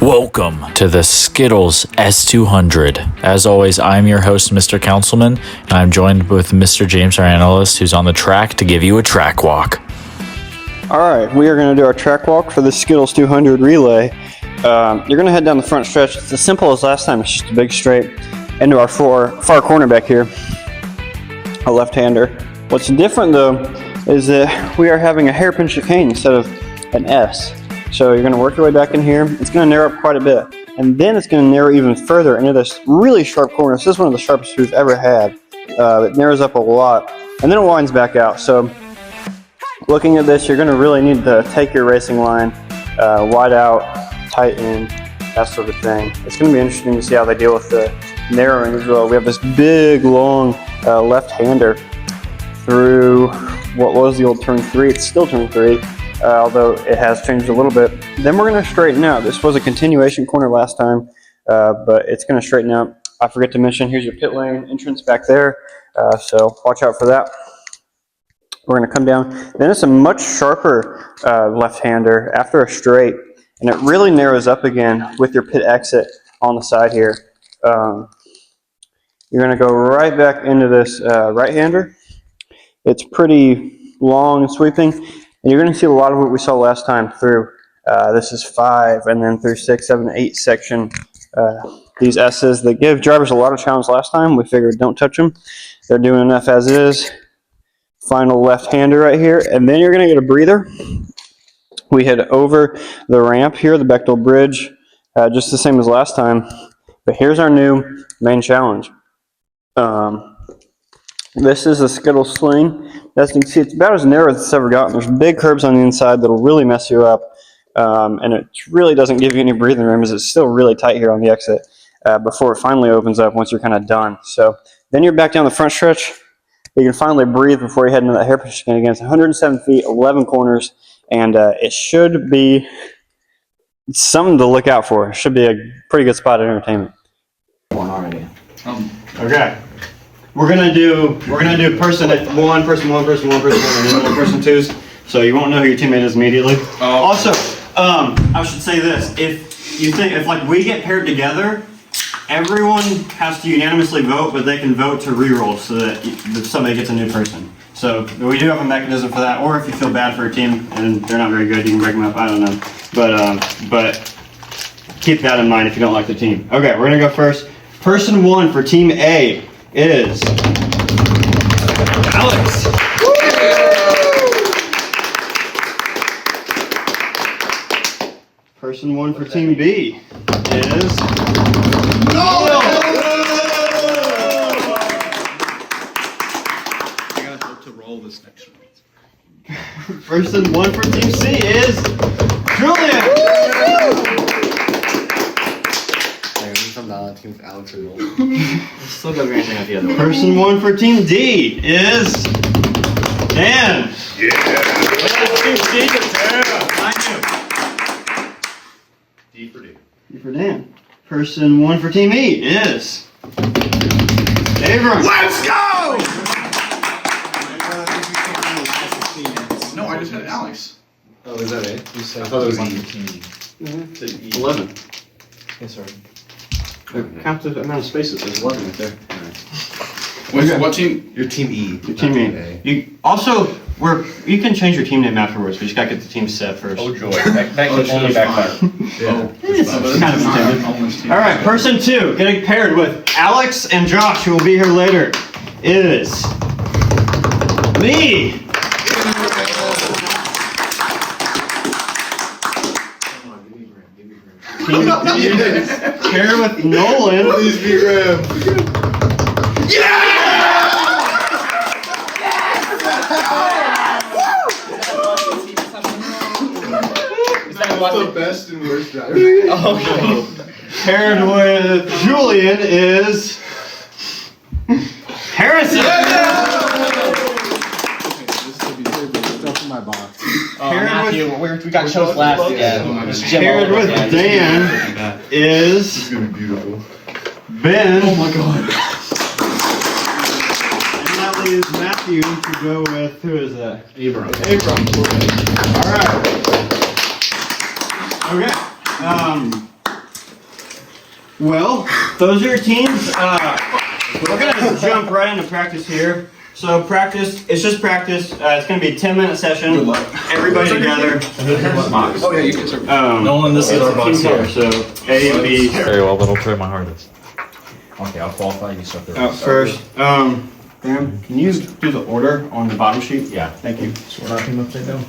Welcome to the Skittles S200. As always, I'm your host, Mr. Councilman, and I'm joined with Mr. James, our analyst, who's on the track to give you a track walk. All right, we are going to do our track walk for the Skittles 200 relay. You're going to head down the front stretch. It's as simple as last time. It's just a big straight into our far corner back here, a left-hander. What's different, though, is that we are having a hairpin chicane instead of an S. So you're going to work your way back in here. It's going to narrow up quite a bit. And then it's going to narrow even further into this really sharp corner. This is one of the sharpest we've ever had. It narrows up a lot. And then it winds back out. So looking at this, you're going to really need to take your racing line wide out, tight in, that sort of thing. It's going to be interesting to see how they deal with the narrowing as well. We have this big, long left-hander through what was the old turn 3. It's still turn 3. Although it has changed a little bit. Then we're going to straighten out. This was a continuation corner last time, but it's going to straighten out. I forget to mention, here's your pit lane entrance back there, so watch out for that. We're going to come down. Then it's a much sharper left-hander after a straight, and it really narrows up again with your pit exit on the side here. You're going to go right back into this right-hander. It's pretty long and sweeping. And you're going to see a lot of what we saw last time through. This is 5, and then through 6, 7, 8 section. These S's that give drivers a lot of challenge last time. We figured don't touch them. They're doing enough as is. Final left-hander right here. And then you're going to get a breather. We head over the ramp here, the Bechtel Bridge, just the same as last time. But here's our new main challenge. This is a Skittles sling. As you can see, it's about as narrow as it's ever gotten. There's big curves on the inside that'll really mess you up. And it really doesn't give you any breathing room as it's still really tight here on the exit before it finally opens up once you're kind of done. So then you're back down the front stretch. You can finally breathe before you head into that hairpin chicane again. It's 107 feet, 11 corners, and it should be something to look out for. It should be a pretty good spot of entertainment. Okay. We're gonna do person 1, person 1, person 1, person 1, and then person 2s. So you won't know who your teammate is immediately. Also, I should say this: if like we get paired together, everyone has to unanimously vote, but they can vote to re-roll so that somebody gets a new person. So we do have a mechanism for that. Or if you feel bad for a team and they're not very good, you can break them up. I don't know, but keep that in mind if you don't like the team. Okay, we're gonna go first. Person 1 for Team A is Alex. Person 1 for Team B is Nolan. I gotta hope to roll this next one. Person 1 for Team C is Julian. Team Alex or Still got anything at the other one. Person 1 for Team D is Dan. Yeah. D for D. D for Dan. Person 1 for Team E is Abram. Let's go! No, I just had Alex. Oh, is that it? I thought it was E. 11. Yes, sorry. Count the amount of spaces. There's 11 right there. Wait, what team? Your Team E. Your team E. You can change your team name afterwards. We just gotta get the team set first. Oh joy! That can only backfire. Yeah. It's kind of intended. All right, person 2, getting paired with Alex and Josh, who will be here later, is me. Team D is paired with Nolan. Please be Graham. Yeah! That's the best and worst driver. Okay. Paired with Julian is Harrison. Matthew, we got chose last again. Paired with Dan is This is gonna be beautiful. Ben. Oh my god. And that leaves Matthew to go with, who is that? Abram. Alright. Okay. Well, those are your teams. We're gonna jump right into practice here. So practice, it's just practice. It's gonna be a 10-minute session. Good luck. Everybody together. Oh yeah, you can serve. Nolan, this is our box here. So A and B. Very well, but I'll try my hardest. Okay, I'll qualify. You start there. Out first. Graham, can you do the order on the bottom sheet? Yeah. Thank you. Sort our team upside down.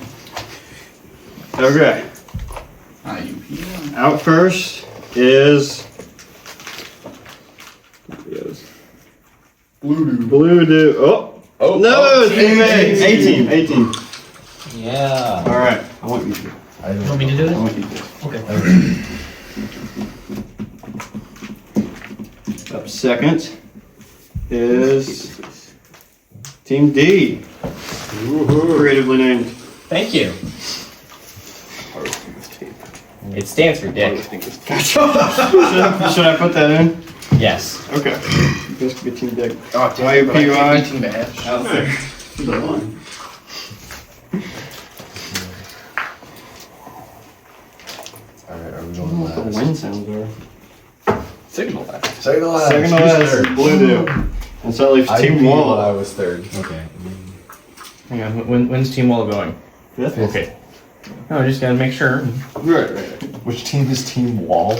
Okay. IUP. Out first is. Blue do. Oh no! Team A. A team. Yeah. All right. I want you to. You want me to do I it? want you to. Okay. Up second is Team D. Creatively named. Thank you. It stands for dick. Should I put that in? Yes. Okay. This could be Team Dick. Oh, damn, but I can't IUPUI. be Team Ash. Alright, are we going What the last? wind sounds are. Second to last. Second to last. Second to last is Blue do. And so leaves Team IUP, Wall. I was third. Okay. Hang on. When's Team Wall going? Fifth? Okay. No, I just gotta make sure. Right. Which team is Team Wall?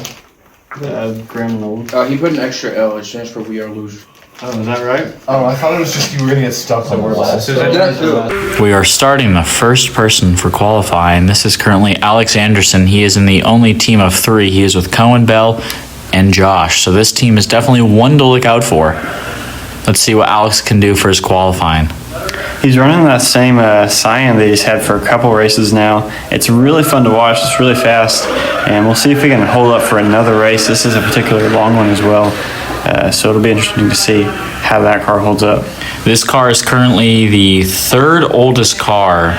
Graham and Nolan. He put an extra L. It stands for we are losers. Oh, is that right? Oh, I thought it was just you were gonna get stuck somewhere last. We are starting the first person for qualifying. This is currently Alex Anderson. He is in the only team of 3. He is with Cohen Bell and Josh. So this team is definitely one to look out for. Let's see what Alex can do for his qualifying. He's running that same Cyan that he's had for a couple races now. It's really fun to watch. It's really fast. And we'll see if he can hold up for another race. This is a particularly long one as well. So it'll be interesting to see how that car holds up. This car is currently the third oldest car.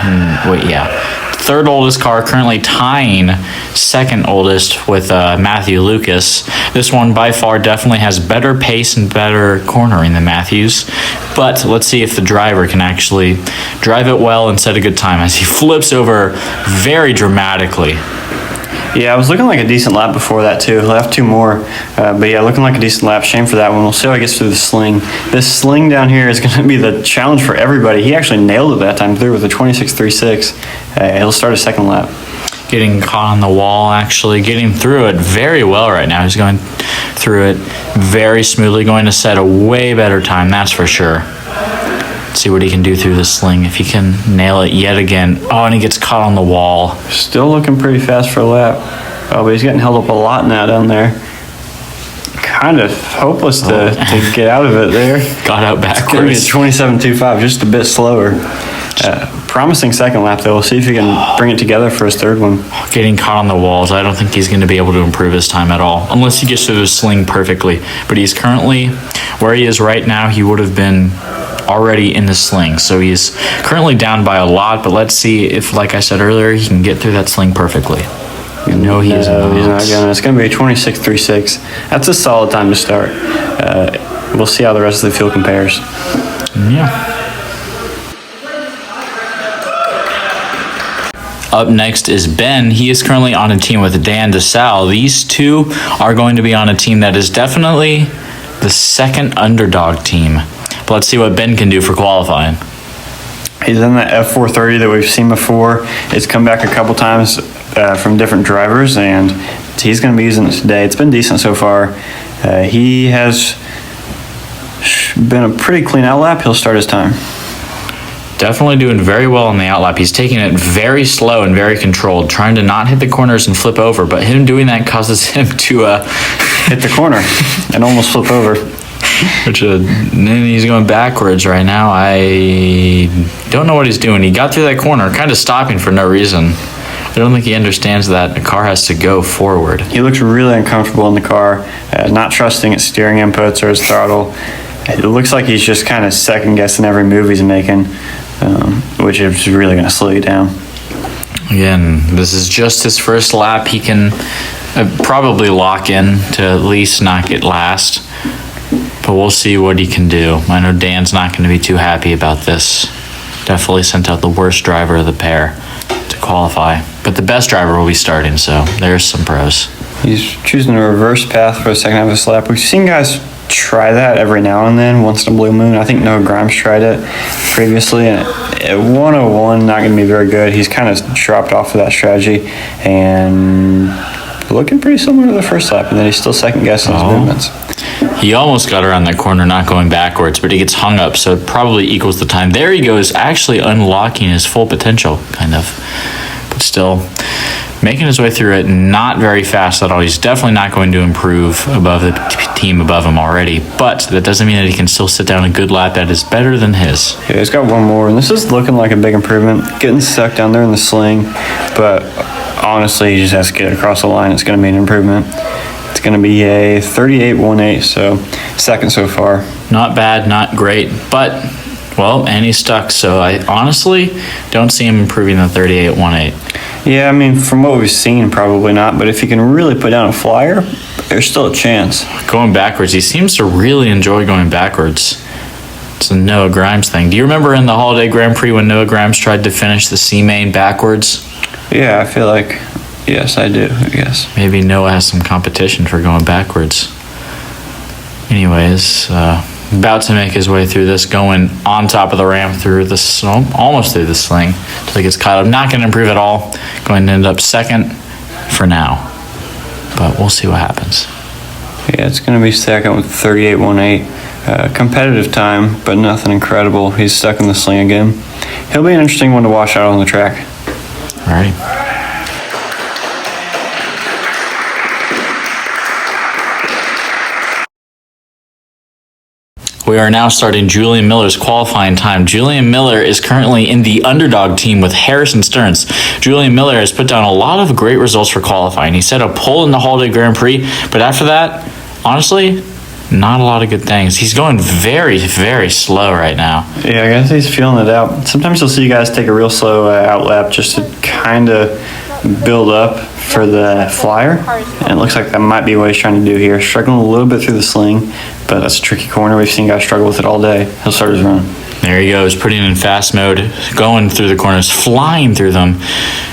Third oldest car, currently tying second oldest with Matthew Lucas. This one by far definitely has better pace and better cornering than Matthew's. But let's see if the driver can actually drive it well and set a good time as he flips over very dramatically. Yeah, I was looking like a decent lap before that too. Left 2 more. But yeah, looking like a decent lap. Shame for that one. We'll see how he gets through the sling. This sling down here is going to be the challenge for everybody. He actually nailed it that time through with a 26.36. He'll start a second lap. Getting caught on the wall, actually getting through it very well right now. He's going through it very smoothly, going to set a way better time, that's for sure. See what he can do through the sling, if he can nail it yet again. Oh, and he gets caught on the wall. Still looking pretty fast for a lap. Oh, but he's getting held up a lot now down there. Kind of hopeless to get out of it there. Got out It's going to be a backwards. 27.25, just a bit slower. Promising second lap though. We'll see if he can bring it together for his third one. Getting caught on the walls, I don't think he's going to be able to improve his time at all, unless he gets through the sling perfectly. But he's currently, where he is right now, he would have been already in the sling. So he's currently down by a lot, but let's see if, like I said earlier, he can get through that sling perfectly. No, he is not. He's not gonna. It's going to be a 26.36. That's a solid time to start. We'll see how the rest of the field compares. Yeah. Up next is Ben. He is currently on a team with Dan DeSalle. These two are going to be on a team that is definitely the second underdog team. But let's see what Ben can do for qualifying. He's in the F430 that we've seen before. It's come back a couple times from different drivers, and he's going to be using it today. It's been decent so far. He has been a pretty clean outlap. He'll start his time. Definitely doing very well on the outlap. He's taking it very slow and very controlled, trying to not hit the corners and flip over, but him doing that causes him to Hit the corner and almost flip over. and then he's going backwards right now. I don't know what he's doing. He got through that corner, kind of stopping for no reason. I don't think he understands that the car has to go forward. He looks really uncomfortable in the car, not trusting its steering inputs or his throttle. It looks like he's just kind of second guessing every move he's making, which is really going to slow you down. Again, this is just his first lap. He can probably lock in to at least not get last, but we'll see what he can do. I know Dan's not going to be too happy about this. Definitely sent out the worst driver of the pair to qualify, but the best driver will be starting, so there's some pros. He's choosing a reverse path for the second half of this lap. We've seen guys try that every now and then, once in a blue moon. I think Noah Grimes tried it previously, and at 101, not going to be very good. He's kind of dropped off of that strategy, and looking pretty similar to the first lap, and then he's still second-guessing his movements. He almost got around that corner, not going backwards, but he gets hung up, so it probably equals the time. There he goes, actually unlocking his full potential, kind of. But still, making his way through it, not very fast at all. He's definitely not going to improve above the team above him already, but that doesn't mean that he can still sit down a good lap that is better than his. Yeah, he's got one more, and this is looking like a big improvement. Getting stuck down there in the sling, but honestly, he just has to get across the line. It's going to be an improvement. It's going to be a 38.18, so second so far. Not bad, not great, but, well, and he's stuck, so I honestly don't see him improving the 38.18. Yeah, I mean, from what we've seen, probably not, but if he can really put down a flyer, there's still a chance. Going backwards, he seems to really enjoy going backwards. It's a Noah Grimes thing. Do you remember in the Holiday Grand Prix when Noah Grimes tried to finish the C-Main backwards? Yeah, I feel like, yes, I do, I guess. Maybe Noah has some competition for going backwards. Anyways, about to make his way through this, going on top of the ramp through this, almost through the sling, until he gets caught up. Not going to improve at all. Going to end up second for now. But we'll see what happens. Yeah, it's going to be second with 38.18. Competitive time, but nothing incredible. He's stuck in the sling again. He'll be an interesting one to watch out on the track. All right. We are now starting Julian Miller's qualifying time. Julian Miller is currently in the underdog team with Harrison Stearns. Julian Miller has put down a lot of great results for qualifying. He set a pole in the Holiday Grand Prix, but after that, honestly, not a lot of good things. He's going very, very slow right now. Yeah, I guess he's feeling it out. Sometimes you'll see guys take a real slow out lap just to kind of build up for the flyer, and it looks like that might be what he's trying to do here. Struggling a little bit through the sling, but that's a tricky corner. We've seen guys struggle with it all day. He'll start his run. There he goes, putting in fast mode, going through the corners, flying through them.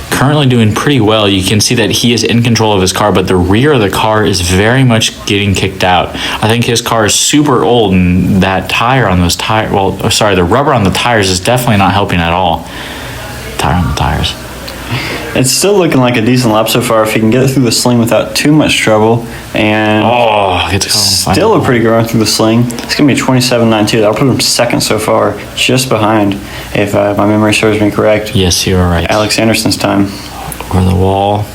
Currently doing pretty well. You can see that he is in control of his car, but the rear of the car is very much getting kicked out. I think his car is super old, and that tire on those tires, the rubber on the tires is definitely not helping at all. Tire on the tires. It's still looking like a decent lap so far if he can get it through the sling without too much trouble, and still a pretty good run through the sling. It's going to be 27.92. That'll put him second so far, just behind, if my memory serves me correct. Yes, you are right. Alex Anderson's time. Over the wall.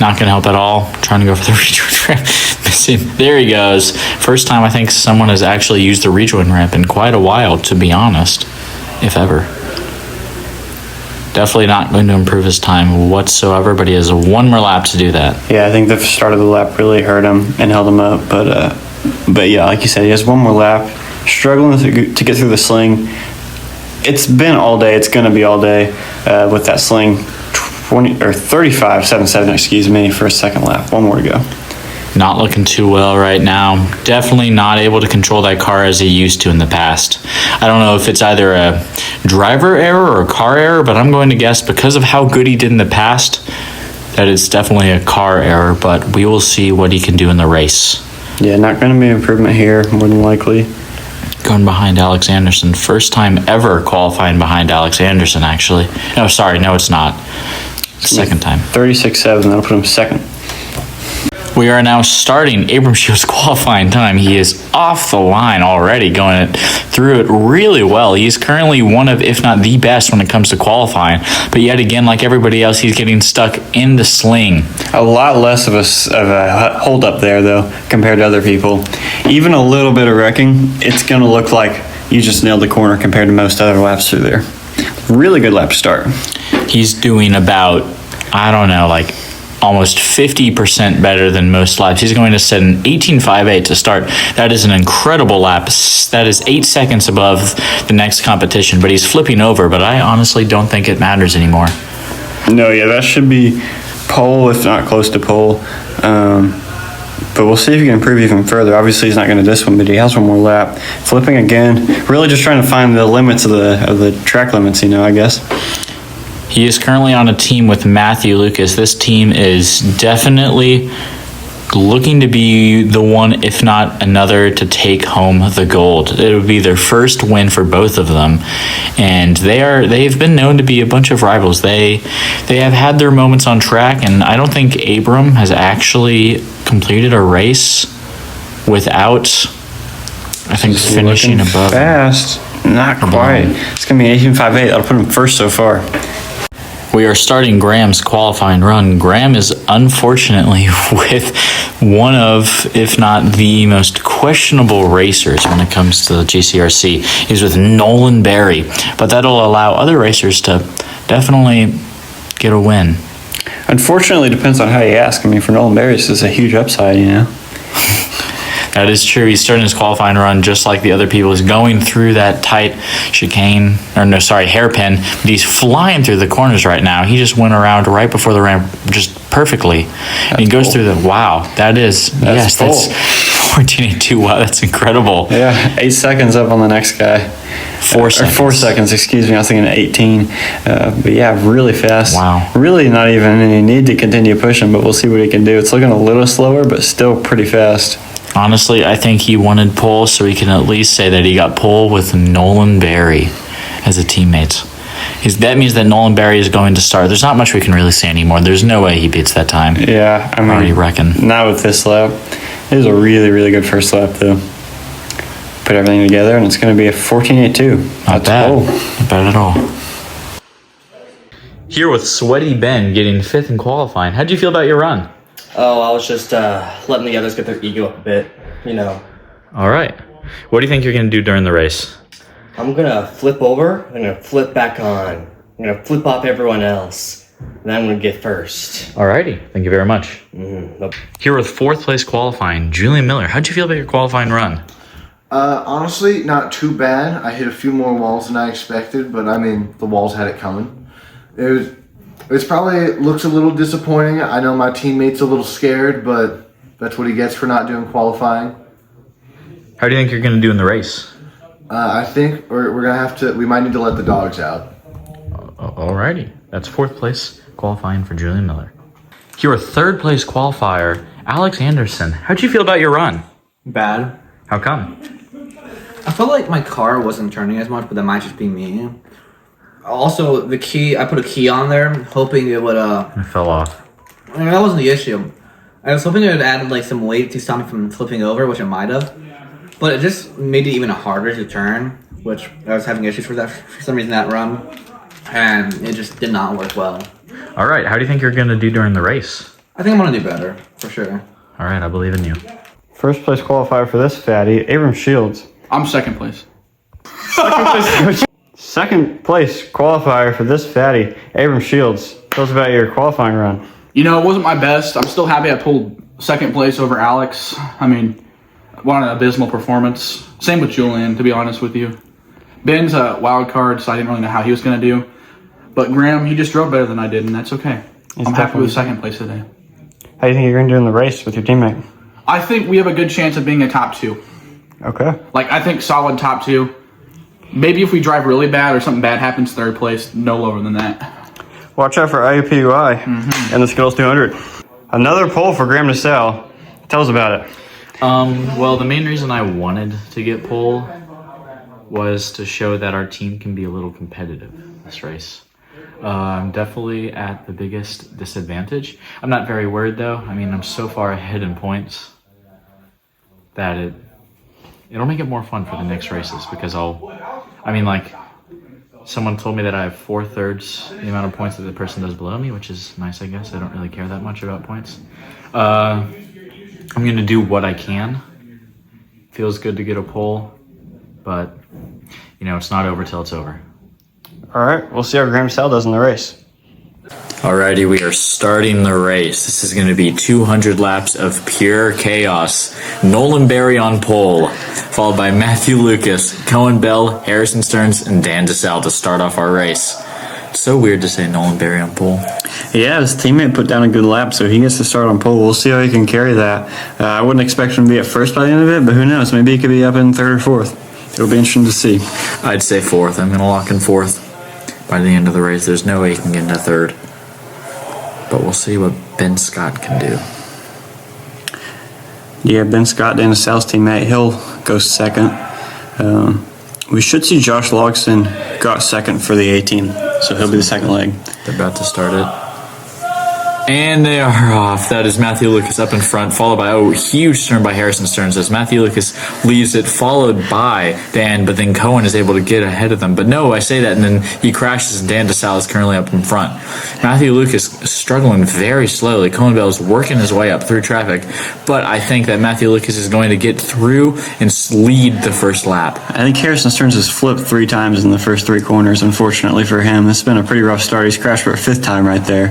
Not going to help at all. Trying to go for the rejoin ramp. Missing. There he goes. First time I think someone has actually used the rejoin ramp in quite a while, to be honest, if ever. Definitely not going to improve his time whatsoever, but he has one more lap to do that. Yeah, I think the start of the lap really hurt him and held him up. But yeah, like you said, he has one more lap. Struggling to get through the sling. It's been all day. It's going to be all day with that sling. 35.77, excuse me, for a second lap. One more to go. Not looking too well right now. Definitely not able to control that car as he used to in the past. I don't know if it's either a driver error or a car error, but I'm going to guess because of how good he did in the past, that it's definitely a car error, but we will see what he can do in the race. Yeah, not going to be an improvement here, more than likely. Going behind Alex Anderson. First time ever qualifying behind Alex Anderson, actually. No, sorry, no, it's not. Second time. 36.7, that'll put him second. We are now starting Abram Shield's qualifying time. He is off the line already, going through it really well. He's currently one of, if not the best when it comes to qualifying. But yet again, like everybody else, he's getting stuck in the sling. A lot less of a hold up there, though, compared to other people. Even a little bit of wrecking, it's going to look like you just nailed the corner compared to most other laps through there. Really good lap start. He's doing about, I don't know, like almost 50% better than most laps. He's going to set an 18.58 to start. That is an incredible lap. That is 8 seconds above the next competition, but he's flipping over, but I honestly don't think it matters anymore. No, yeah, that should be pole, if not close to pole. But we'll see if he can improve even further. Obviously, he's not going to this one, but he has one more lap. Flipping again, really just trying to find the limits of the track limits, I guess. He is currently on a team with Matthew Lucas. This team is definitely looking to be the one, if not another, to take home the gold. It would be their first win for both of them, and they've been known to be a bunch of rivals. They have had their moments on track, and I don't think Abram has actually completed a race without, I think, finishing Looking above. fast. Not quite. It's going to be 18.58. That'll put him first so far. We are starting Graham's qualifying run. Graham is unfortunately with one of, if not the most questionable racers when it comes to the GCRC. He's with Nolan Berry, but that'll allow other racers to definitely get a win. Unfortunately, it depends on how you ask. I mean, for Nolan Berry, this is a huge upside, you know? That is true. He's starting his qualifying run just like the other people. He's going through that tight hairpin. But he's flying through the corners right now. He just went around right before the ramp just perfectly. And he goes through that's 14.82. Wow, that's incredible. Yeah, 8 seconds up on the next guy. 4 seconds. 4 seconds, excuse me. I was thinking 18. But yeah, really fast. Wow. Really not even any need to continue pushing, but we'll see what he can do. It's looking a little slower, but still pretty fast. Honestly, I think he wanted pole so he can at least say that he got pole with Nolan Berry as a teammate. That means that Nolan Berry is going to start. There's not much we can really say anymore. There's no way he beats that time. Yeah, I mean, already reckon. Not with this lap. It was a really, really good first lap, though. Put everything together, and it's going to be a 14.82. Not bad. Not bad at all. Here with Sweaty Ben getting 5th in qualifying. How'd you feel about your run? Oh, I was just letting the others get their ego up a bit, you know. All right. What do you think you're going to do during the race? I'm going to flip over, I'm going to flip back on. I'm going to flip off everyone else, and then I'm going to get first. All righty. Thank you very much. Nope. Here with 4th place qualifying, Julian Miller. How'd you feel about your qualifying run? Honestly, not too bad. I hit a few more walls than I expected, but I mean, the walls had it coming. It's probably looks a little disappointing. I know my teammate's a little scared, but that's what he gets for not doing qualifying. How do you think you're going to do in the race? I think we're gonna have to. We might need to let the dogs out. Alrighty. That's 4th place qualifying for Julian Miller. Here with 3rd place qualifier, Alex Anderson. How'd you feel about your run? Bad. How come? I felt like my car wasn't turning as much, but that might just be me. Also, the key, I put a key on there, hoping it would, It fell off. I mean, that wasn't the issue. I was hoping it would add, like, some weight to stop me from flipping over, which it might have. But it just made it even harder to turn, which I was having issues for some reason that run. And it just did not work well. All right. How do you think you're going to do during the race? I think I'm going to do better, for sure. All right. I believe in you. First place qualifier for this fatty, Abram Shields. I'm second place. Second place qualifier for this fatty, Abram Shields. Tell us about your qualifying run. You know, it wasn't my best. I'm still happy I pulled second place over Alex. I mean, what an abysmal performance. Same with Julian, to be honest with you. Ben's a wild card, so I didn't really know how he was going to do. But Graham, he just drove better than I did, and that's okay. I'm happy with second place today. How do you think you're going to do in the race with your teammate? I think we have a good chance of being a top 2. Okay. Like, I think solid top 2. Maybe if we drive really bad or something bad happens, 3rd place, no lower than that. Watch out for IUPUI and the Skittles 200. Another pole for Graham DeSalle. Tell us about it. Well, the main reason I wanted to get pole was to show that our team can be a little competitive this race. I'm definitely at the biggest disadvantage. I'm not very worried though. I mean, I'm so far ahead in points that it'll make it more fun for the next races because someone told me that I have 4/3 the amount of points that the person does below me, which is nice, I guess. I don't really care that much about points. I'm going to do what I can. Feels good to get a pole, but, it's not over till it's over. All right, we'll see how Graham DeSalle does in the race. Alrighty, we are starting the race. This is going to be 200 laps of pure chaos. Nolan Berry on pole, followed by Matthew Lucas, Cohen Bell, Harrison Stearns, and Dan DeSalle to start off our race. It's so weird to say Nolan Berry on pole. Yeah, his teammate put down a good lap, so he gets to start on pole. We'll see how he can carry that. I wouldn't expect him to be at first by the end of it, but who knows? Maybe he could be up in 3rd or 4th. It'll be interesting to see. I'd say 4th. I'm going to lock in 4th by the end of the race. There's no way he can get into 3rd. But we'll see what Ben Scott can do. Yeah, Ben Scott, Dana Sal's teammate, he'll go second. We should see Josh Logston got second for the A team, so he'll be the second leg. They're about to start it. And they are off. That is Matthew Lucas up in front, followed by a huge turn by Harrison Stearns as Matthew Lucas leaves it, followed by Dan, but then Cohen is able to get ahead of them. But no, I say that, and then he crashes, and Dan DeSalle is currently up in front. Matthew Lucas struggling very slowly. Cohen Bell is working his way up through traffic, but I think that Matthew Lucas is going to get through and lead the first lap. I think Harrison Stearns has flipped 3 times in the first 3 corners, unfortunately for him. This has been a pretty rough start. He's crashed for a 5th time right there.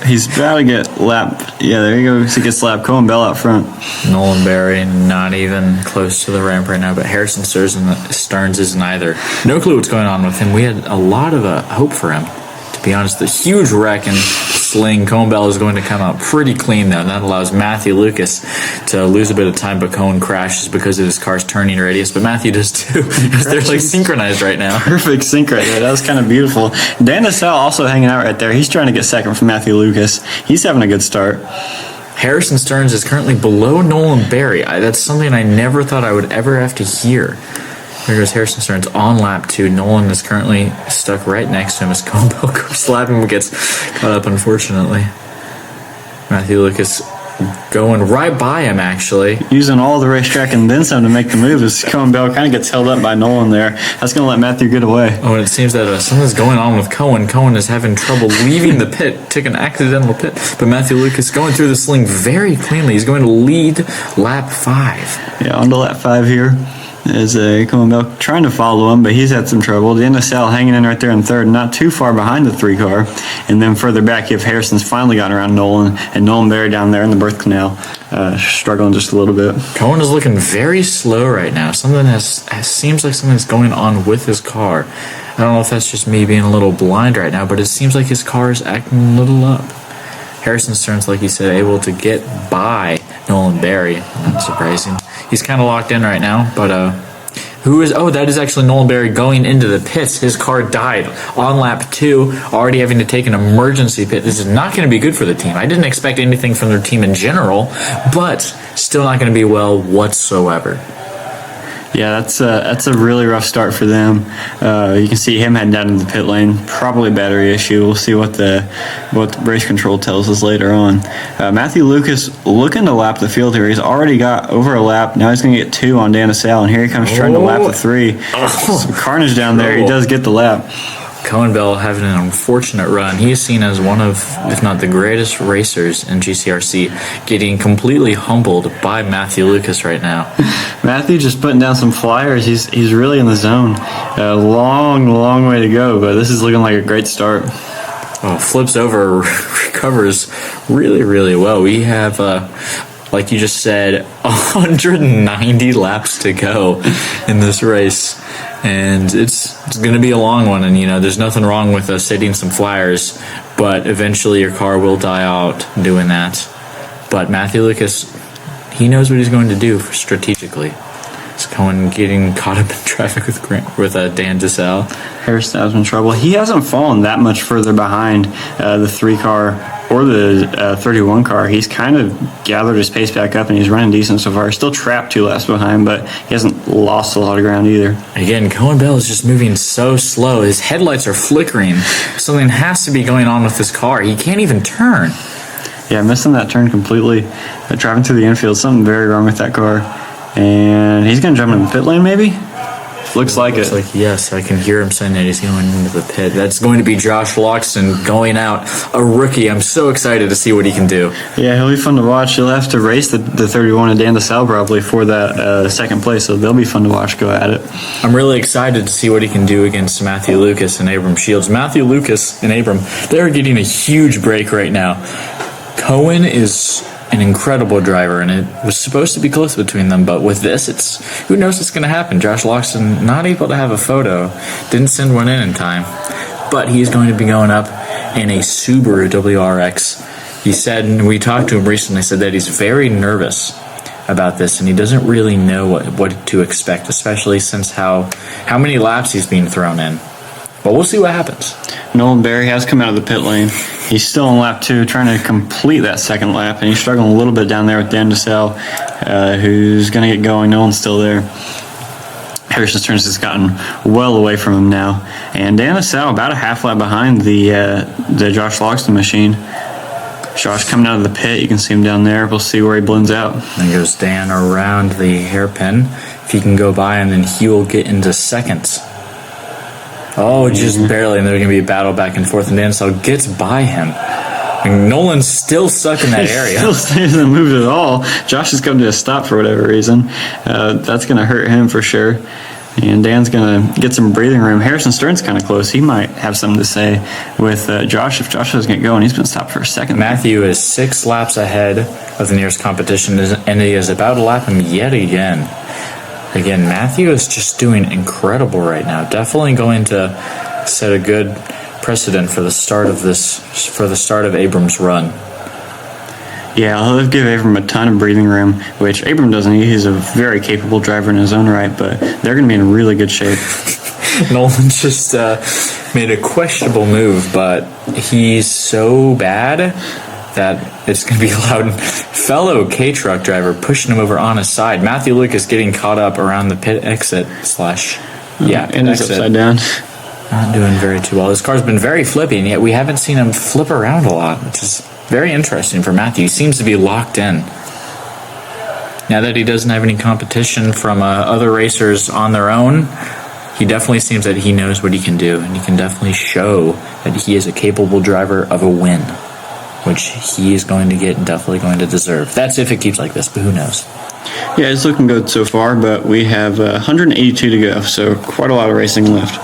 He's about to get lapped. Yeah, there he goes. He gets lapped. Cohen Bell out front. Nolan Berry not even close to the ramp right now, but Harrison Stearns isn't either. No clue what's going on with him. We had a lot of hope for him, to be honest. The huge wreck and sling. Cohen Bell is going to come out pretty clean, though, and that allows Matthew Lucas to lose a bit of time, but Cohen crashes because of his car's turning radius, but Matthew does too, because they're like synchronized right now. Perfect sync right there. That was kind of beautiful. Dan DeSalle also hanging out right there. He's trying to get second from Matthew Lucas. He's having a good start. Harrison Stearns is currently below Nolan Berry. That's something I never thought I would ever have to hear. There goes Harrison Stearns on lap 2. Nolan is currently stuck right next to him as Cohen Bell goes lapping and gets caught up, unfortunately. Matthew Lucas going right by him, actually. Using all the racetrack and then some to make the move as Cohen Bell kind of gets held up by Nolan there. That's going to let Matthew get away. Oh, and it seems that something's going on with Cohen. Cohen is having trouble leaving the pit, took an accidental pit. But Matthew Lucas going through the sling very cleanly. He's going to lead lap 5. Yeah, on to lap 5 here. Is Cohen Bell trying to follow him, but he's had some trouble. Dan DeSalle hanging in right there in 3rd, not too far behind the 3 car. And then further back, you have Harrison's finally gotten around Nolan, and Nolan Berry down there in the birth canal, struggling just a little bit. Cohen is looking very slow right now. Something seems like something's going on with his car. I don't know if that's just me being a little blind right now, but it seems like his car is acting a little up. Harrison Stearns, like you said, able to get by Nolan Berry. Not surprising. He's kind of locked in right now, but that is actually Nolan Berry going into the pits. His car died on lap 2, already having to take an emergency pit. This is not going to be good for the team. I didn't expect anything from their team in general, but still not going to be well whatsoever. Yeah, that's a really rough start for them. You can see him heading down into the pit lane. Probably a battery issue. We'll see what the race control tells us later on. Matthew Lucas looking to lap the field here. He's already got over a lap. Now he's going to get 2 on Dan DeSalle, and here he comes trying to lap the 3. Some carnage down there. He does get the lap. Cohen Bell having an unfortunate run. He is seen as one of, if not the greatest racers in GCRC, getting completely humbled by Matthew Lucas right now. Matthew just putting down some flyers. He's really in the zone. A long way to go, but this is looking like a great start. Oh, flips over, recovers really well. We have, like you just said, 190 laps to go in this race. And it's going to be a long one, and there's nothing wrong with sitting some flyers, but eventually your car will die out doing that. But Matthew Lucas, he knows what he's going to do strategically. It's Cohen getting caught up in traffic with Dan DeSalle. Harrison has in trouble. He hasn't fallen that much further behind the 3 car or the 31 car. He's kind of gathered his pace back up, and he's running decent so far. He's still trapped 2 laps behind, but he hasn't lost a lot of ground either. Again, Cohen Bell is just moving so slow. His headlights are flickering. Something has to be going on with this car. He can't even turn. Yeah, missing that turn completely. Driving through the infield, something very wrong with that car. And he's going to jump in the pit lane, maybe? Looks like yes, I can hear him saying that he's going into the pit. That's going to be Josh Logston going out, a rookie. I'm so excited to see what he can do. Yeah, he'll be fun to watch. He'll have to race the 31 and Dan DeSalle probably for that second place, so they'll be fun to watch go at it. I'm really excited to see what he can do against Matthew Lucas and Abram Shields. Matthew Lucas and Abram, they're getting a huge break right now. Cohen is an incredible driver, and it was supposed to be close between them, but with this, who knows what's going to happen. Josh Logston not able to have a photo, didn't send one in time, but he's going to be going up in a Subaru WRX. He said, and we talked to him recently, said that he's very nervous about this, and he doesn't really know what to expect, especially since how many laps he's being thrown in. But we'll see what happens. Nolan Berry has come out of the pit lane. He's still on lap 2, trying to complete that second lap, and he's struggling a little bit down there with Dan DeSalle, who's going to get going. Nolan's still there. Harrison Stearns has gotten well away from him now, and Dan DeSalle about a half lap behind the Josh Logston machine. Josh coming out of the pit, you can see him down there. We'll see where he blends out. Then goes Dan around the hairpin. If he can go by him, then he will get into second. Oh, just barely, and there's going to be a battle back and forth, and Dan DeSalle gets by him. And Nolan's still stuck in that area. Still hasn't moved at all. Josh has come to a stop for whatever reason. That's going to hurt him for sure. And Dan's going to get some breathing room. Harrison Stearns kind of close. He might have something to say with Josh. If Josh doesn't get going, he's been stopped for a second. Matthew is 6 laps ahead of the nearest competition, and he is about to lap him yet again. Again, Matthew is just doing incredible right now. Definitely going to set a good precedent for the start of Abram's run. Yeah, I'll give Abram a ton of breathing room, which Abram doesn't need. He's a very capable driver in his own right, but they're going to be in really good shape. Nolan just made a questionable move, but he's so bad that it's going to be allowed. Fellow K-Truck driver pushing him over on his side. Matthew Lucas getting caught up around the pit exit / and he's upside down. Not doing very too well. His car's been very flippy, and yet we haven't seen him flip around a lot, which is very interesting for Matthew. He seems to be locked in. Now that he doesn't have any competition from other racers on their own, he definitely seems that he knows what he can do, and he can definitely show that he is a capable driver of a win, which he is going to get and definitely going to deserve. That's if it keeps like this, but who knows? Yeah, it's looking good so far, but we have 182 to go, so quite a lot of racing left.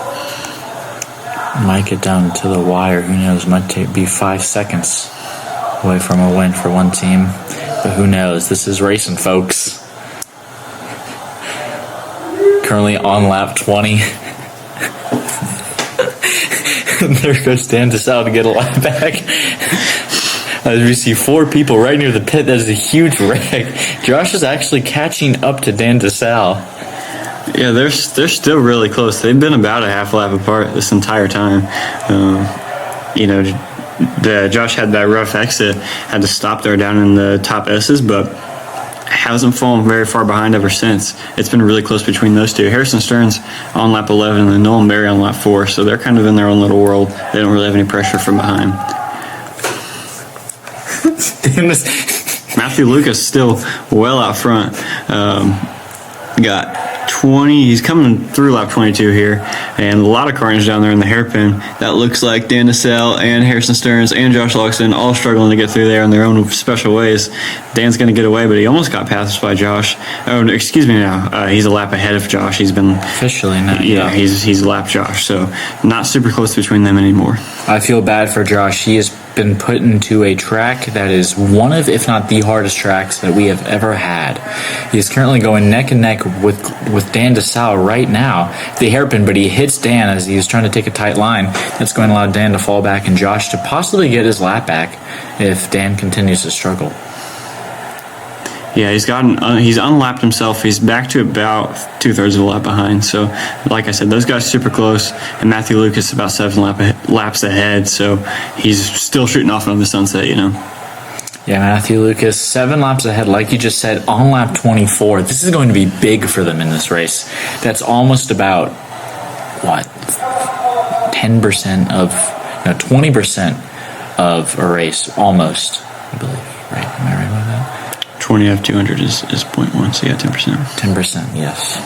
Might get down to the wire. Who knows? Might be 5 seconds away from a win for one team. But who knows? This is racing, folks. Currently on lap 20. There goes Dan DeSalle to get a lap back. As we see 4 people right near the pit, that is a huge wreck. Josh is actually catching up to Dan DeSalle. Yeah, they're still really close. They've been about a half lap apart this entire time. Josh had that rough exit, had to stop there down in the top S's, but hasn't fallen very far behind ever since. It's been really close between those two. Harrison Stearns on lap 11 and then Nolan Berry on lap 4, so they're kind of in their own little world. They don't really have any pressure from behind. Matthew Lucas still well out front. Got 20. He's coming through lap 22 here, and a lot of carnage down there in the hairpin. That looks like Dan DeSalle and Harrison Stearns and Josh Logston all struggling to get through there in their own special ways. Dan's going to get away, but he almost got passed by Josh. Oh, excuse me now. He's a lap ahead of Josh. He's been officially not. Yeah, he's lapped Josh, so not super close between them anymore. I feel bad for Josh. He has been put into a track that is one of, if not the hardest tracks that we have ever had. He is currently going neck and neck with Dan DeSalle right now, the hairpin, but he hits Dan as he's trying to take a tight line. That's going to allow Dan to fall back and Josh to possibly get his lap back if Dan continues to struggle. Yeah, he's unlapped himself. He's back to about 2/3 of a lap behind. So, like I said, those guys are super close, and Matthew Lucas about 7 laps ahead. So he's still shooting off on the sunset, Yeah, Matthew Lucas 7 laps ahead, like you just said, on lap 24. This is going to be big for them in this race. That's almost about 20% of a race, almost. I believe, right? Am I right about that? 20 out of 200 is 0.1, so yeah, 10%. 10%, yes.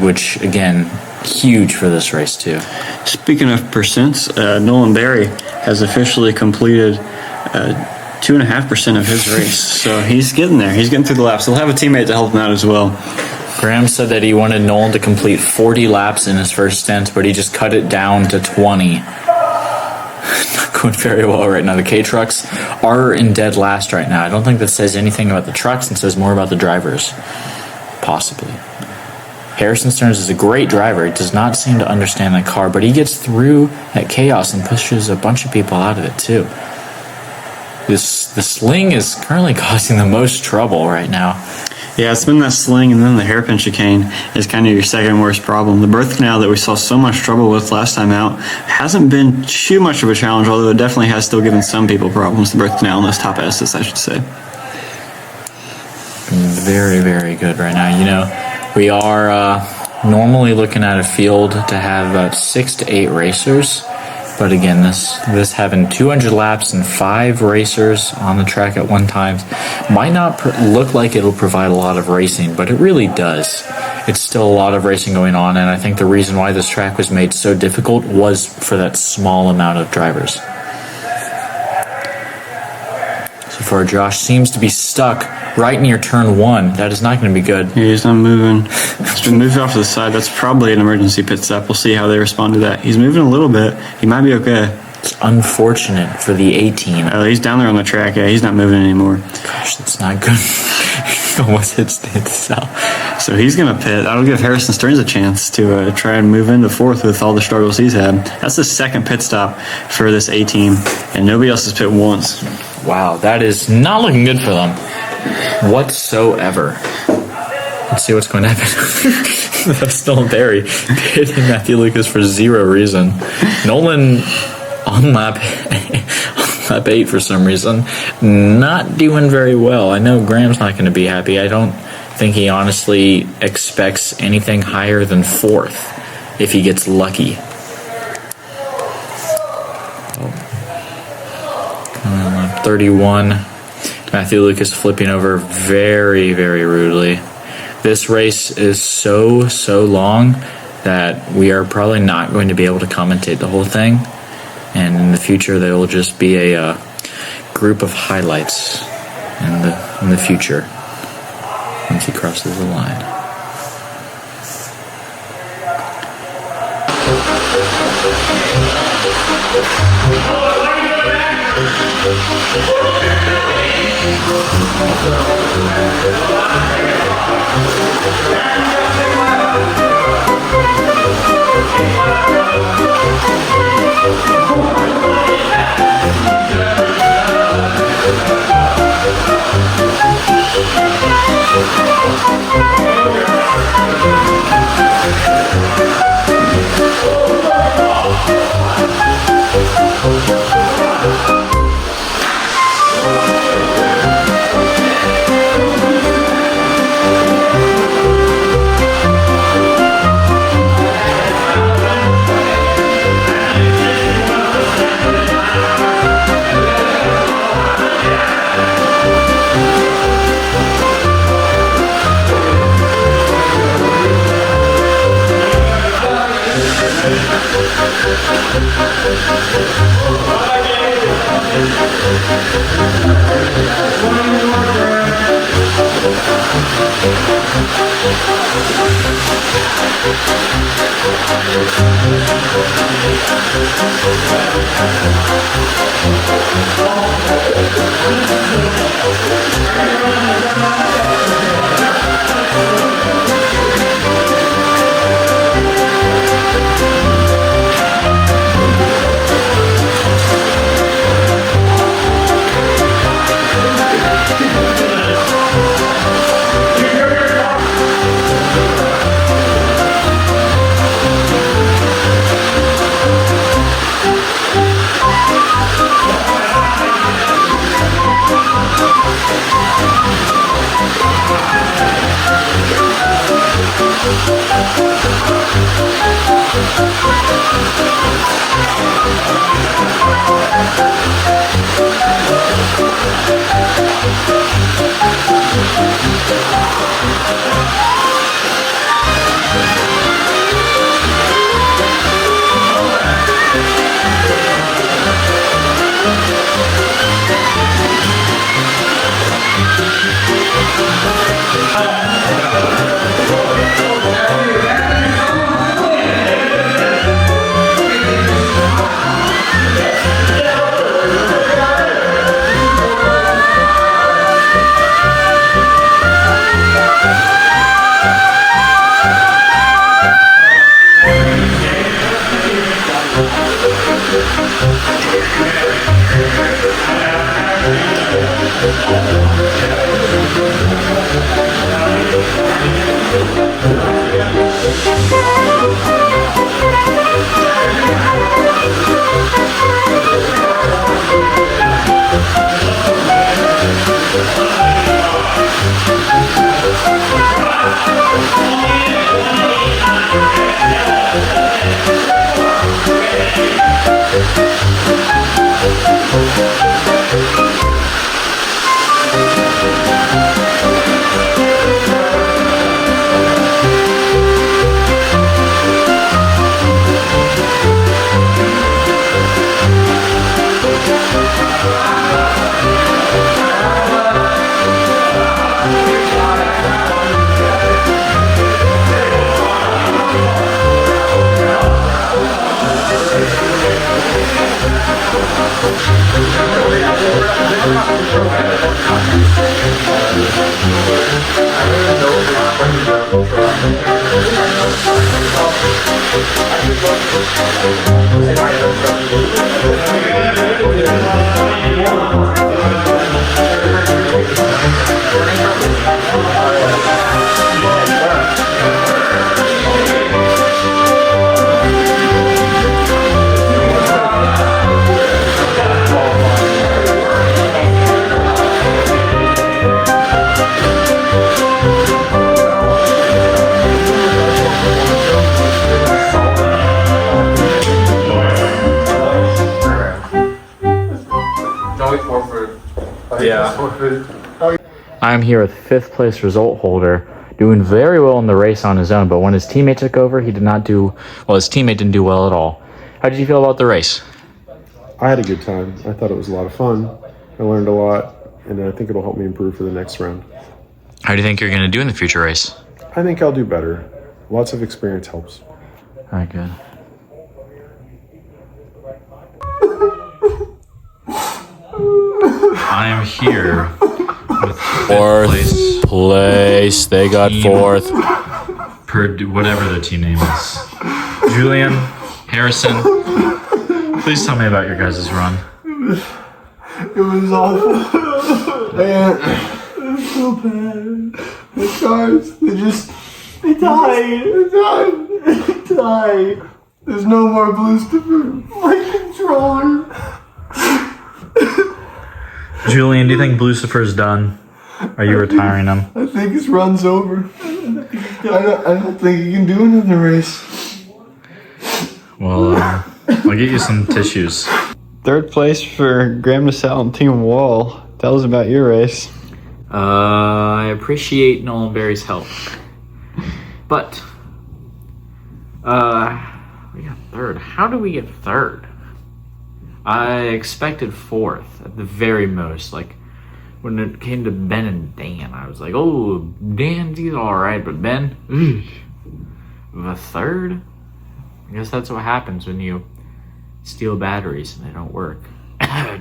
Which, again, huge for this race, too. Speaking of percents, Nolan Berry has officially completed 2.5% of his race. So he's getting there. He's getting through the laps. He'll have a teammate to help him out as well. Graham said that he wanted Nolan to complete 40 laps in his first stint, but he just cut it down to 20. Not going very well right now. The K-Trucks are in dead last right now. I don't think that says anything about the trucks and says more about the drivers. Possibly. Harrison Stearns is a great driver. He does not seem to understand that car, but he gets through that chaos and pushes a bunch of people out of it, too. The sling is currently causing the most trouble right now. Yeah, it's been that sling and then the hairpin chicane is kind of your second worst problem. The birth canal that we saw so much trouble with last time out hasn't been too much of a challenge, although it definitely has still given some people problems, the birth canal in those top S's, I should say. Very, very good right now. You know, we are normally looking at a field to have about 6 to 8 racers. But again, this having 200 laps and 5 racers on the track at one time might not look like it'll provide a lot of racing, but it really does. It's still a lot of racing going on, and I think the reason why this track was made so difficult was for that small amount of drivers. So far, Josh seems to be stuck right near turn 1. That is not going to be good. Yeah, he's not moving. He's been moved off to the side. That's probably an emergency pit stop. We'll see how they respond to that. He's moving a little bit. He might be okay. It's unfortunate for the A team. Oh, he's down there on the track. Yeah, he's not moving anymore. Gosh, that's not good. He almost hit south. So he's going to pit. That'll give Harrison Stearns a chance to try and move into 4th with all the struggles he's had. That's the second pit stop for this A team, and nobody else has pit once. Wow, that is not looking good for them whatsoever. Let's see what's going to happen. That's still Barry hitting Matthew Lucas for 0 reason. Nolan on lap 8 for some reason, not doing very well. I know Graham's not going to be happy. I don't think he honestly expects anything higher than 4th if he gets lucky. On lap 31, Matthew Lucas flipping over very, very rudely. This race is so long that we are probably not going to be able to commentate the whole thing. And in the future, there will just be a group of highlights in the future once he crosses the line. I'm here with 5th place result holder, doing very well in the race on his own, but when his teammate took over, he did not do well. His teammate didn't do well at all. How did you feel about the race? I had a good time. I thought it was a lot of fun. I learned a lot, and I think it'll help me improve for the next round. How do you think you're going to do in the future race? I think I'll do better. Lots of experience helps. All right, good. I am here with 4th place. They got 4th. Whatever the team name is. Julian, Harrison, please tell me about your guys' run. It was awful. Man, it was so bad. The cars, they died. There's no more Bluestifer. My controller. Julian, do you think Blucifer's done? Are you retiring him? I think his run's over. I don't think he can do another race. Well, I'll get you some tissues. 3rd place for Graham DeSalle and Team Wall. Tell us about your race. I appreciate Nolan Berry's help. But, we got 3rd. How do we get 3rd? I expected 4th at the very most. Like, when it came to Ben and Dan, I was like, oh, Dan's he's alright, but Ben, the 3rd? I guess that's what happens when you steal batteries and they don't work.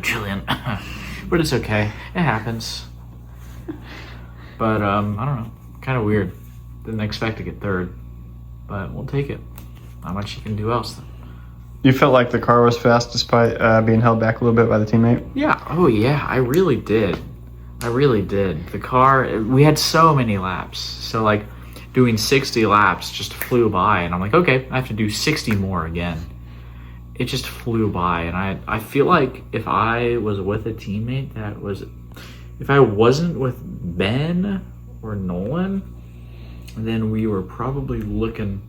Julian. But it's okay. It happens. But, I don't know. Kind of weird. Didn't expect to get 3rd. But we'll take it. Not much you can do else, though. You felt like the car was fast despite being held back a little bit by the teammate? Yeah. Oh, yeah. I really did. The car, we had so many laps. So, like, doing 60 laps just flew by. And I'm like, okay, I have to do 60 more again. It just flew by. And I feel like if I was with a teammate if I wasn't with Ben or Nolan, then we were probably looking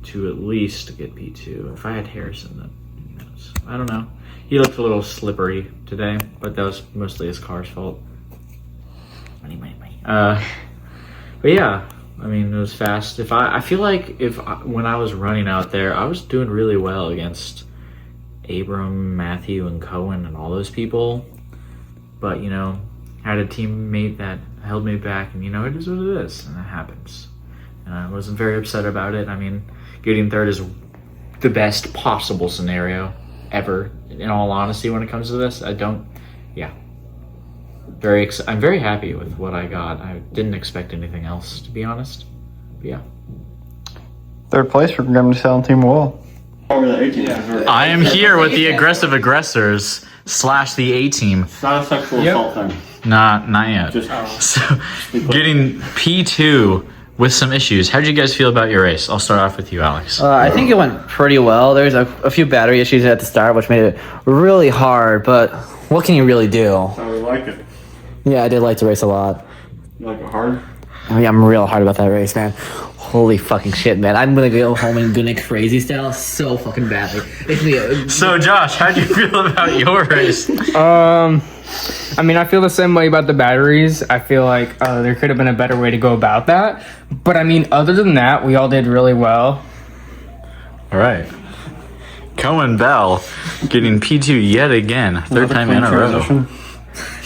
to at least get P2. If I had Harrison, then who knows? I don't know. He looked a little slippery today, but that was mostly his car's fault. Money. But yeah, I mean, it was fast. I feel like when I was running out there, I was doing really well against Abram, Matthew, and Cohen and all those people. But, you know, I had a teammate that held me back, and, you know, it is what it is, and it happens. And I wasn't very upset about it. I mean, getting 3rd is the best possible scenario ever, in all honesty, when it comes to this. I'm very happy with what I got. I didn't expect anything else, to be honest. But yeah. 3rd place for Graham DeSalle and Team Wall. I am here with the aggressive aggressors / the A-team. It's not a sexual assault thing. Not yet. So, getting P2 with some issues. How did you guys feel about your race? I'll start off with you, Alex. I think it went pretty well. There's a few battery issues at the start, which made it really hard, but what can you really do? I really like it. Yeah, I did like the race a lot. You like it hard? Oh, yeah, I'm real hard about that race, man. Holy fucking shit, man. I'm gonna go home and do Nick Crazy style so fucking badly. So, Josh, how'd you feel about your race? I mean, I feel the same way about the batteries. I feel like there could have been a better way to go about that. But I mean, other than that, we all did really well. All right. Cohen Bell getting P2 yet again. 3rd time in a row.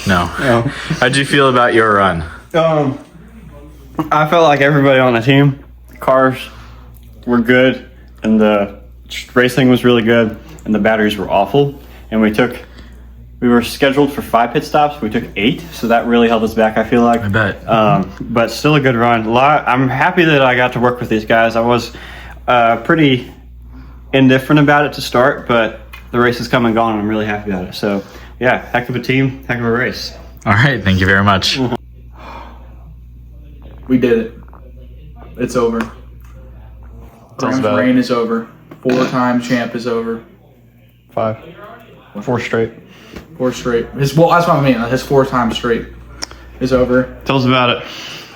No. How'd you feel about your run? I felt like everybody on the team, cars were good, and the racing was really good, and the batteries were awful. And we took We were scheduled for 5 pit stops. We took 8, so that really held us back, I feel like. I bet. But still a good run. I'm happy that I got to work with these guys. I was pretty indifferent about it to start, but the race has come and gone, and I'm really happy about it. So, yeah, heck of a team, heck of a race. All right, thank you very much. We did it. It's over. Rams' reign is over. 4-time champ is over. 5. 4 straight. 4 straight. That's what I mean. His 4-time straight is over. Tell us about it.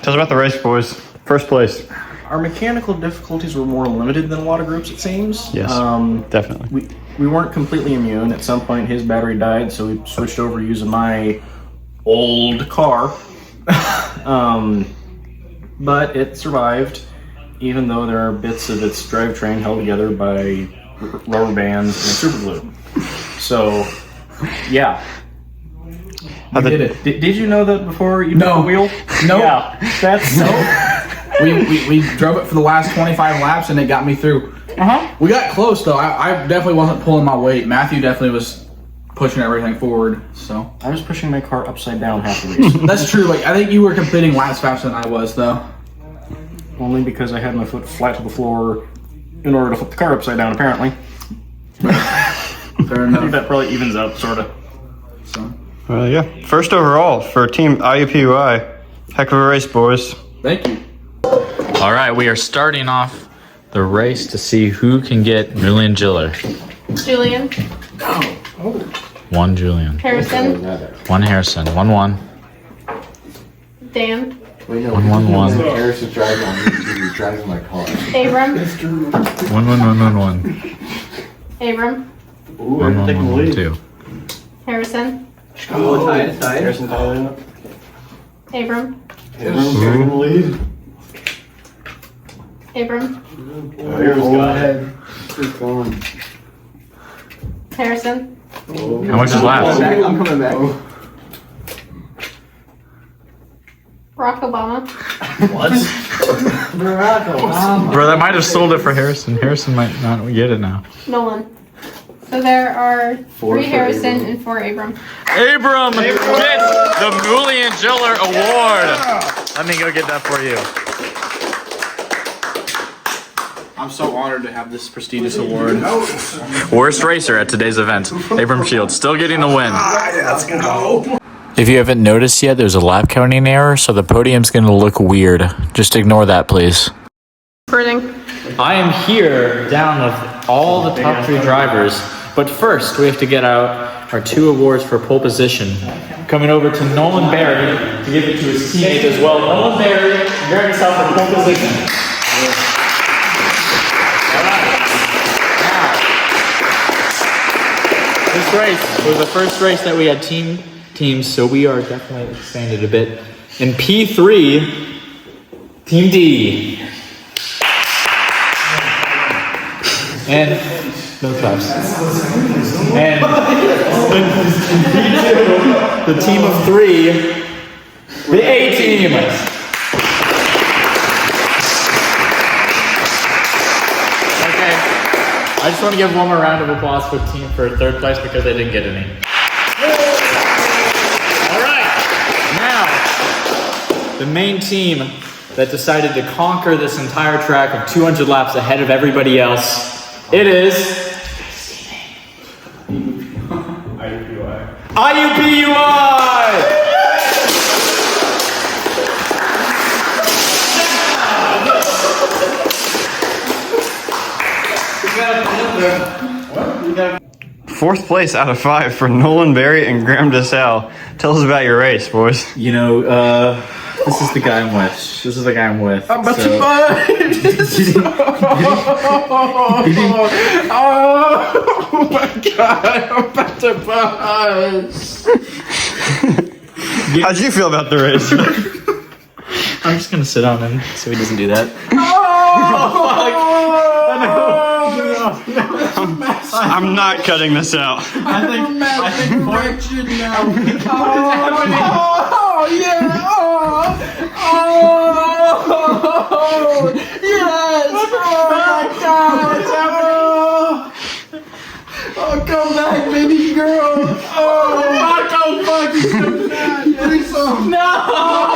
Tell us about the race, boys. First place. Our mechanical difficulties were more limited than a lot of groups, it seems. Yes, definitely. We weren't completely immune. At some point, his battery died, so we switched over using my old car. But it survived, even though there are bits of its drivetrain held together by rubber bands and super glue. So, yeah. We did it. Did you know that before you took the wheel? No. Yeah, that's we drove it for the last 25 laps and it got me through. We got close though. I definitely wasn't pulling my weight. Matthew definitely was pushing everything forward. So I was pushing my car upside down half the race. that's true. Like I think you were completing laps faster than I was though. Only because I had my foot flat to the floor in order to flip the car upside down, apparently. Fair enough. That probably evens out, sort of. So. Yeah. First overall for Team IUPUI. Heck of a race, boys. Thank you. All right, we are starting off the race to see who can get Julian Giller. Julian. 1 Julian. Harrison. 1 Harrison. 1-1. Dan. 1-1-1. Harrison driving my car. Abram. 1-1-1-1-1. Abram. Ooh, I'm taking the lead. 2. Harrison. Harrison tied up. Abram. Harrison's taking the lead. Abram. Go ahead. Keep going. Harrison. How much is left? I'm coming back. Barack Obama. Bro, that might have sold it for Harrison. Harrison might not get it now. Nolan. So there are 3 Harrison and 4 Abram. Abram gets the Julian Giller Award. Let me go get that for you. I'm so honored to have this prestigious award. Worst racer at today's event, Abram Shields, still getting the win. Let's go. If you haven't noticed yet, there's a lap counting error, so the podium's going to look weird. Just ignore that, please. Birding. I am here down with all the top 3 drivers, but first we have to get out our 2 awards for pole position. Coming over to Nolan Berry to give it to his teammate as well. Nolan Berry, grab yourself for pole position. This race was the first race that we had teams, so we are definitely expanded a bit. In P3, Team D. And no claps. And in P2, the team of 3, the A team. I just want to give one more round of applause for team for 3rd place because they didn't get any. All right, now the main team that decided to conquer this entire track of 200 laps ahead of everybody else. It is IUPUI. Fourth place out of 5 for Nolan Berry and Graham DeSalle. Tell us about your race, boys. You know, this is the guy I'm with. I'm about to buzz. Oh my god, I'm about to buzz. How'd you feel about the race? I'm just gonna sit down and so he doesn't do that. I'm not cutting this out. I think now. Oh yeah! Oh yes! Oh my god! Oh, come back, baby girl. Oh, fuck, he's coming back. Threesome. No!